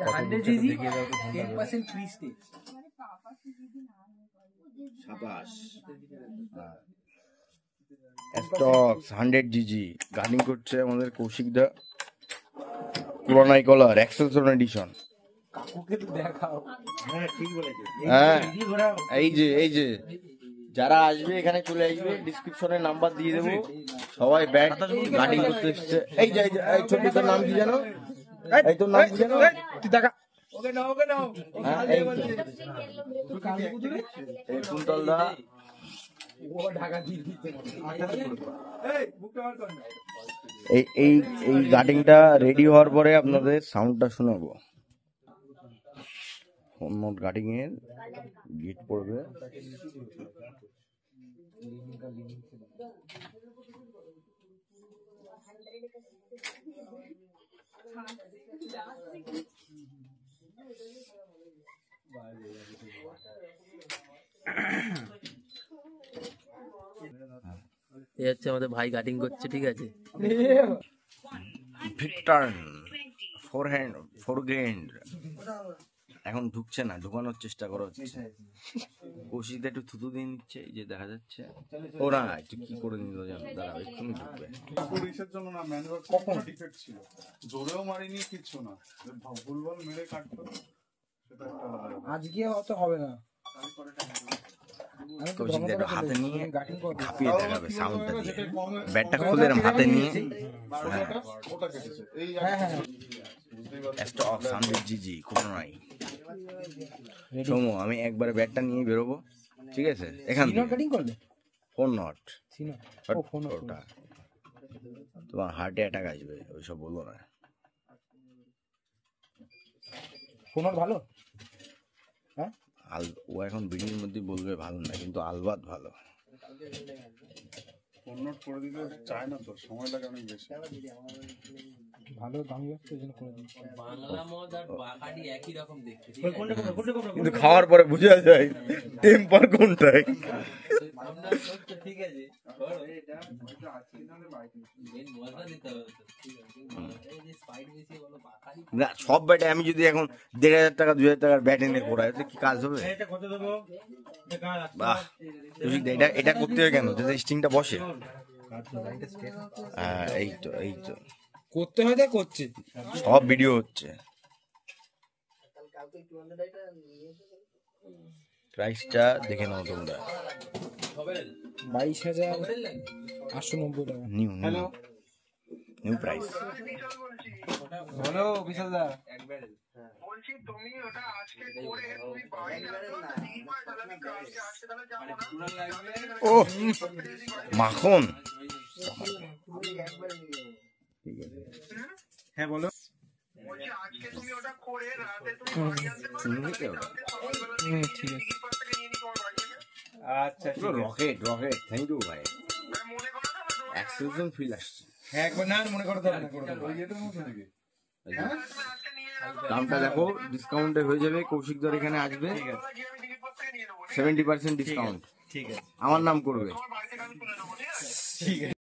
100 জিজি 10% free stage. সাবাস। Stocks 100 জিজি গার্ডিং করছে আমাদের কৌশিক দা। পুরানাই কলার এক্সেলসন এডিশন। কাকুকে তো দেখাও। হ্যাঁ ঠিক বলেছো। হ্যাঁ এই যে যারা আসবে এখানে চলে আসবে, ডিসক্রিপশনে নাম্বার দিয়ে দেবো। সবাই ব্যাট গার্ডিং করতে এসছে। এই যে এই ছোট তোর নাম কি জানো? এই তোর নাম কি জানো? তুই দেখা। ওকে নাও। হ্যাঁ এই কুন্তল দা। ও ঢাকা দিয়ে দিতে। এই গার্ডিংটা রেডি হওয়ার পরে আপনাদের সাউন্ডটা শোনাবো। নোট গার্ডিং এর গিট পড়বে। এই হচ্ছে আমাদের ভাই গার্ডিং করছে, ঠিক আছে। ভিক্টর ফোরগ্রেন্ড এখন ঢুকছে না, ঢুকানোর চেষ্টা করা হচ্ছে। কৌশিকটা একটু থুতু দিয়ে নিচ্ছে, এই যে দেখা যাচ্ছে। ওরা একটু কি করে নিল জানো, দাঁড়াও এক্ষুনি ঢুকবে। পুলিশের জন্য না, ম্যানুয়াল কখন ডিফেক্ট ছিল, জোরেও মারিনি কিচ্ছু না, ভুলভাল মেরে কাটতো, সেটা একটা আলাদা। আজকে অত হবে না। কৌশিকটা একটু হাতে নিয়ে খাপিয়ে দেখাবে সাউন্ডটা দিয়ে। ব্যাটটা খুলে এরকম হাতে নিয়ে ওটা কেটেছে এই স্টক 100 জিজি কোনো নাই। সোমো আমি একবারে ব্যাটটা নিয়ে বেরোবো, ঠিক আছে? এখান থেকে কাটিং করলে ফোন নট ও ফোন ওটা তোমার হার্টে অ্যাটাক আসবে, ওইসব বলো না। ফোন ভালো। হ্যাঁ ও এখন ভিডিওর মধ্যে বলবে ভালো না, কিন্তু আলবাত ভালো। ফোন নোট করে দিতে চায় না তো, সময় লাগে অনেক বেশি। ভালো দামি ব্যবসা জন্য করে দিই। বাংলা মদ আর বাকাডি একই রকম দেখতে, কিন্তু খাওয়ার পরে বোঝা যায় টেম্পার কোনটাই। ঠিক আছে, না সব ব্যাটে আমি যদি এখন 1,500 টাকা 2,000 টাকার ব্যাট এনে করাই কি কাজ হবে? বাহ, এটা করতে হয় কেন, যাতে স্টিংটা বসে। হ্যাঁ এই তো করতে হয়, তাই করছে। সব ভিডিও হচ্ছে। প্রাইসটা দেখে নাও তোমরা, 22,890 টাকা। New price. বলো বিশাল দা। বলছি তুমি ওটা আজকে করে তুমি বাড়ি ও মাখন। হ্যাঁ বলো। বলছি আজকে তুমি ওটা করে রাতে তুমি বাড়ি আসতে পারবে, ঠিক আছে। আচ্ছা রকেট থ্যাংক ইউ ভাই। মনে করো না এক্সক্লুসিভ ফিল আসছে। হ্যাঁ একবার না মনে করতে হবে না, করে দেবো। দামটা দেখো, ডিসকাউন্টে হয়ে যাবে। কৌশিক দর এখানে আসবে, 70% ডিসকাউন্ট। ঠিক আছে, আমার নাম করবে। বাড়িতে আমি তুলে দেবো, ঠিক আছে। ঠিক আছে।